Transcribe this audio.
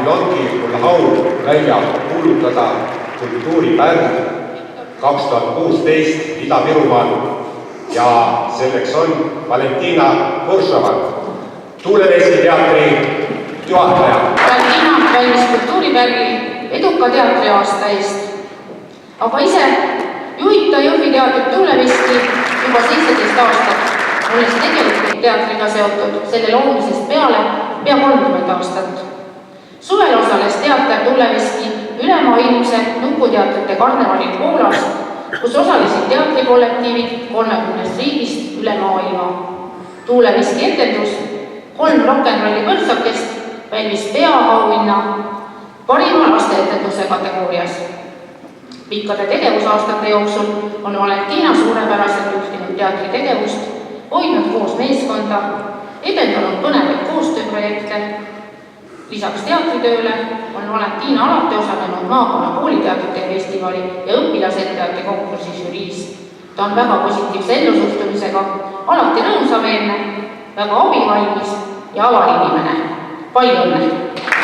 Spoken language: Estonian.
nüüd ongi mul au välja kuulutada kultuuripäev 2016 Ida-Virumaal ja selleks on Valentina Võršova, Tuuleveski teatri juhataja. Valentina valmis kultuuripäevi eduka teatriaasta eest, aga ise juhib ta Jõhvi teatrit Tuuleveski juba 17 aastat, olles tegelikult teatriga seotud selle loomisest peale pea 30 aastat. Suvel osales teater Tuuleveski ülemaailmse nukuteatrite karnevalil Poolas, kus osalesid teatrikollektiivid 30 riigist üle maailma. Tuuleveski etendus 3 rock'n'rolli põrtsakest välvis peaauhinna parima lasteetenduse kategoorias. Pikkade tegevusaastate jooksul on Valentina suurepäraselt juhtinud teatri tegevust, hoidnud koos meeskonda, edendanud põnevaid koostööprojekte. Lisaks teatritööle on Valentina alati osalenud maakonna kooliteatrite festivali ja õpilasetteajate konkursi žüriis. Ta on väga positiivse ellusuhtumisega, alati rõõmsameelne, väga abivalmis ja avarinimene. Palju õnne!